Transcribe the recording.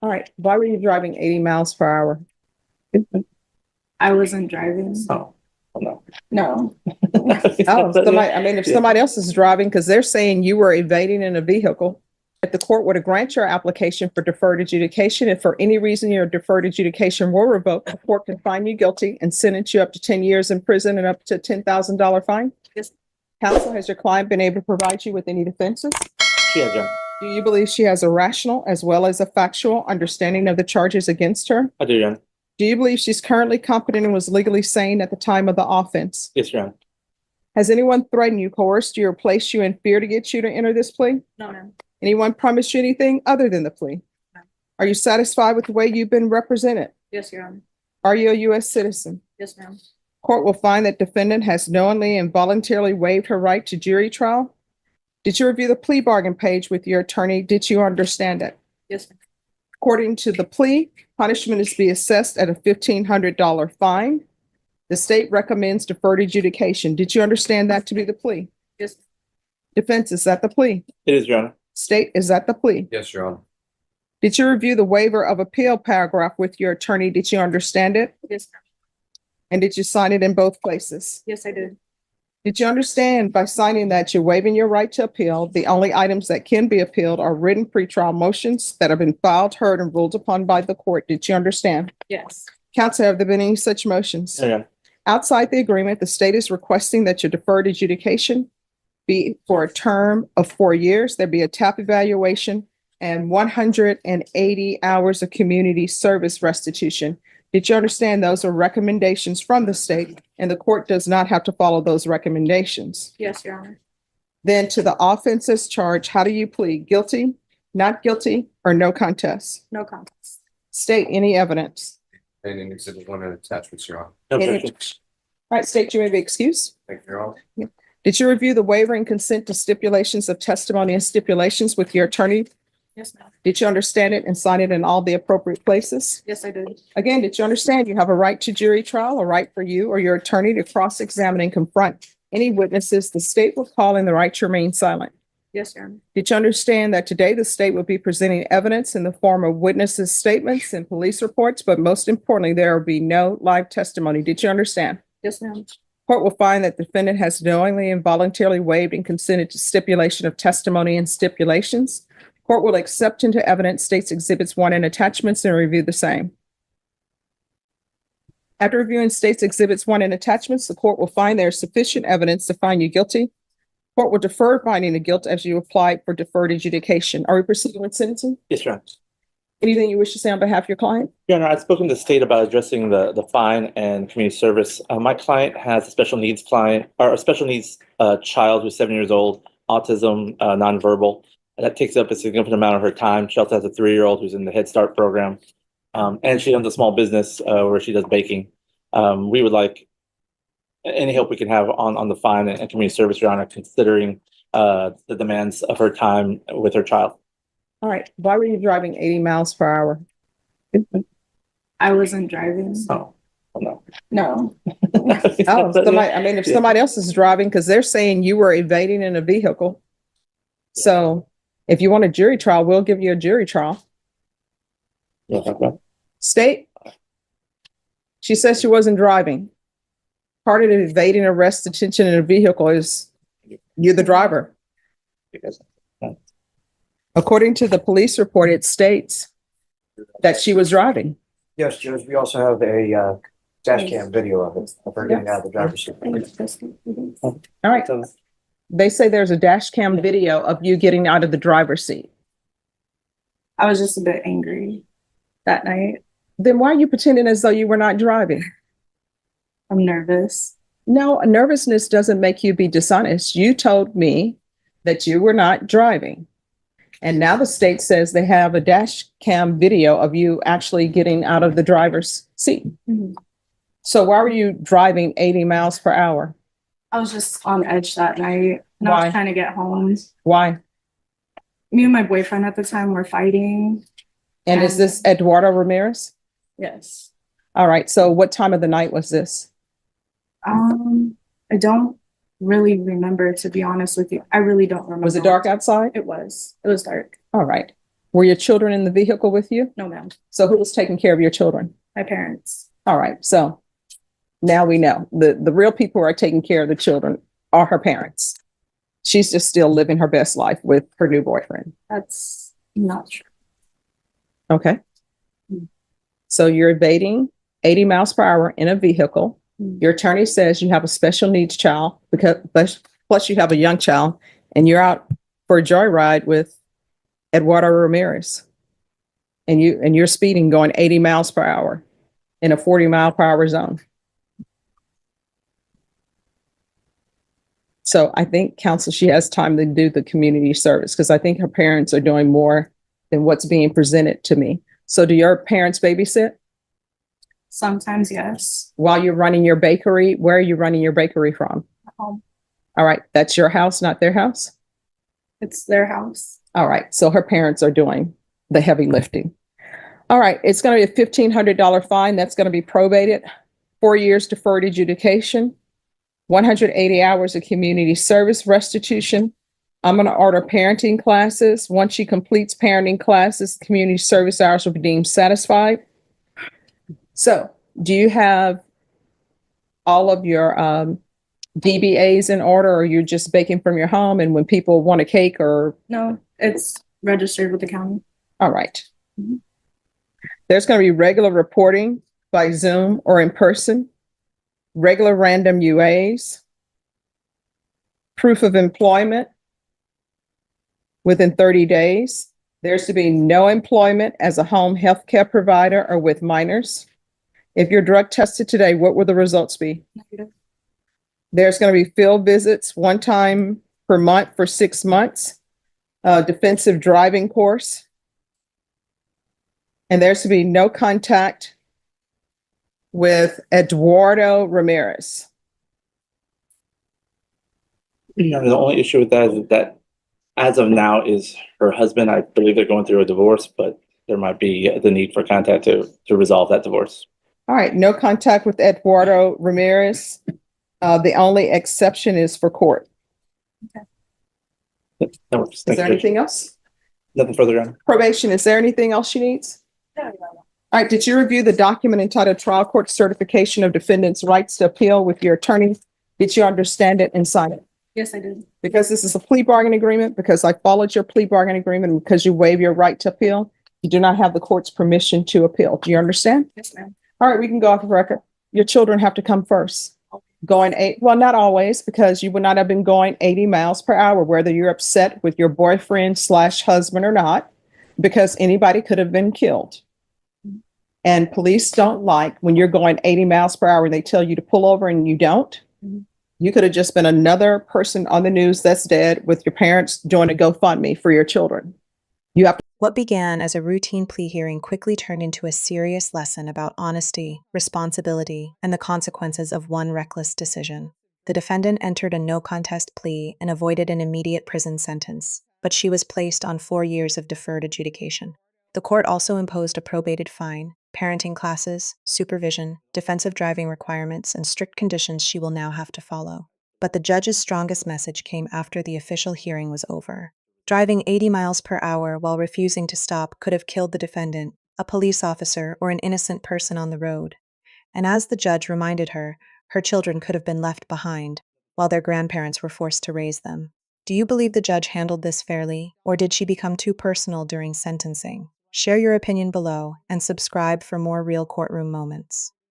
All right. Why were you driving 80 miles per hour? I wasn't driving. Oh, no. No. Oh, if somebody else is driving, because they're saying you were evading in a vehicle, if the court were to grant your application for deferred adjudication, if for any reason your deferred adjudication were revoked, the court can find you guilty and sentence you up to 10 years in prison and up to $10,000 fine. Yes. Counsel, has your client been able to provide you with any defenses? Yeah, John. Do you believe she has a rational as well as a factual understanding of the charges against her? I do, John. Do you believe she's currently competent and was legally sane at the time of the offense? Yes, John. Has anyone threatened you, coerced you, or placed you in fear to get you to enter this plea? No, ma'am. Anyone promised you anything other than the plea? No. Are you satisfied with the way you've been represented? Yes, Your Honor. Are you a U.S. citizen? Yes, ma'am. Court will find that defendant has knowingly and voluntarily waived her right to jury trial. Did you review the plea bargain page with your attorney? Did you understand it? Yes, ma'am. According to the plea, punishment is to be assessed at a $1,500 fine. The state recommends deferred adjudication. Did you understand that to be the plea? Yes. Defense, is that the plea? It is, Your Honor. State, is that the plea? Yes, Your Honor. Did you review the waiver of appeal paragraph with your attorney? Did you understand it? Yes, ma'am. And did you sign it in both places? Yes, I did. Did you understand by signing that you're waiving your right to appeal? The only items that can be appealed are written pretrial motions that have been filed, heard, and ruled upon by the court. Did you understand? Yes. Counsel, have there been any such motions? Yeah, Your Honor. Outside the agreement, the state is requesting that your deferred adjudication be for a term of 4 years. There be a TAP evaluation and 180 hours of community service restitution. Did you understand those are recommendations from the state and the court does not have to follow those recommendations? Yes, Your Honor. Then to the offenses charge, how do you plead? Guilty, not guilty, or no contest? No contest. State any evidence. And in Exhibit 1 and attachments, Your Honor. No Any- objection. All right, state, you may be excused. Thank you, Your Honor. Did you review the waiver and consent to stipulations of testimony and stipulations with your attorney? Yes, ma'am. Did you understand it and sign it in all the appropriate places? Yes, I did. Again, did you understand you have a right to jury trial, a right for you or your attorney to cross-examine and confront any witnesses the state will call in the right to remain silent? Yes, Your Honor. Did you understand that today the state will be presenting evidence in the form of witnesses' statements and police reports, but most importantly, there will be no live testimony? Did you understand? Yes, ma'am. Court will find that defendant has knowingly and voluntarily waived and consented to stipulation of testimony and stipulations. Court will accept into evidence states exhibits 1 and attachments and review the same. After reviewing states exhibits 1 and attachments, the court will find there is sufficient evidence to find you guilty. Court will defer finding the guilt as you applied for deferred adjudication. Are we proceeding with sentencing? Yes, Your Honor. Anything you wish to say on behalf of your client? Your Honor, I've spoken to the state about addressing the fine and community service. My client has a special needs client or a special needs child who's 7 years old, autism, nonverbal. That takes up a significant amount of her time. She also has a 3-year-old who's in the Head Start program. And she owns a small business where she does baking. We would like any help we can have on the fine and community service, Your Honor, considering the demands of her time with her child. All right. Why were you driving 80 miles per hour? I wasn't driving. Oh, no. No. Oh, if somebody else is driving, because they're saying you were evading in a vehicle. So if you want a jury trial, we'll give you a jury trial. State? She says she wasn't driving. Part of evading arrest, detention in a vehicle is you're the driver. According to the police report, it states that she was driving. Yes, Judge, we also have a dash cam video of it, of her getting out of the driver's seat. All right. They say there's a dash cam video of you getting out of the driver's seat. I was just a bit angry that night. Then why are you pretending as though you were not driving? I'm nervous. No, nervousness doesn't make you be dishonest. You told me that you were not driving. And now the state says they have a dash cam video of you actually getting out of the driver's seat. Mm-hmm. So why were you driving 80 miles per hour? I was just on edge that night. And I Why? was trying to get home. Why? Me and my boyfriend at the time were fighting. And is this Eduardo Ramirez? Yes. All right. So what time of the night was this? I don't really remember, to be honest with you. I really don't remember. Was it dark outside? It was. It was dark. All right. Were your children in the vehicle with you? No, ma'am. So who was taking care of your children? My parents. All right, so now we know the real people who are taking care of the children are her parents. She's just still living her best life with her new boyfriend. That's not true. Okay. So you're evading 80 miles per hour in a vehicle. Your attorney says you have a special needs child plus you have a young child, and you're out for a joyride with Eduardo Ramirez. And you're speeding going 80 miles per hour in a 40-mile-per-hour zone. So I think counsel, she has time to do the community service because I think her parents are doing more than what's being presented to me. So do your parents babysit? Sometimes, yes. While you're running your bakery, where are you running your bakery from? At home. All right, that's your house, not their house? It's their house. All right, so her parents are doing the heavy lifting. All right, it's going to be a $1,500 fine. That's going to be probated, 4 years deferred adjudication, 180 hours of community service restitution. I'm going to order parenting classes. Once she completes parenting classes, community service hours will be deemed satisfied. So, do you have all of your DBAs in order, or you're just baking from your home? And when people want a cake or... No, it's registered with the county. All right. Mhm. There's going to be regular reporting by Zoom or in person, regular random UAs, proof of employment within 30 days. There's to be no employment as a home health care provider or with minors. If you're drug tested today, what will the results be? Negative. There's going to be field visits 1 time per month for 6 months, defensive driving course. And there's to be no contact with Eduardo Ramirez. The only issue with that is that as of now is her husband. I believe they're going through a divorce, but there might be the need for contact to resolve that divorce. All right, no contact with Eduardo Ramirez. The only exception is for court. That works. Is Thank there you, Judge. anything else? Nothing further on. Probation, is there anything else she needs? No. All right, did you review the document entitled Trial Court Certification of Defendant's Rights to Appeal with your attorney? Did you understand it and sign it? Yes, I did. Because this is a plea bargain agreement, because I followed your plea bargain agreement, and because you waive your right to appeal, you do not have the court's permission to appeal. Do you understand? Yes, ma'am. All right, we can go off the record. Your children have to come first. Well, not always, because you would not have been going 80 miles per hour, whether you're upset with your boyfriend / husband or not, because anybody could have been killed. And police don't like when you're going 80 miles per hour and they tell you to pull over and you don't. Mhm. You could have just been another person on the news that's dead with your parents doing a GoFundMe for your children. You have to. What began as a routine plea hearing quickly turned into a serious lesson about honesty, responsibility, and the consequences of one reckless decision. The defendant entered a no-contest plea and avoided an immediate prison sentence, but she was placed on 4 years of deferred adjudication. The court also imposed a probated fine, parenting classes, supervision, defensive driving requirements, and strict conditions she will now have to follow. But the judge's strongest message came after the official hearing was over. Driving 80 miles per hour while refusing to stop could have killed the defendant, a police officer, or an innocent person on the road. And as the judge reminded her, her children could have been left behind, while their grandparents were forced to raise them. Do you believe the judge handled this fairly, or did she become too personal during sentencing? Share your opinion below and subscribe for more real courtroom moments.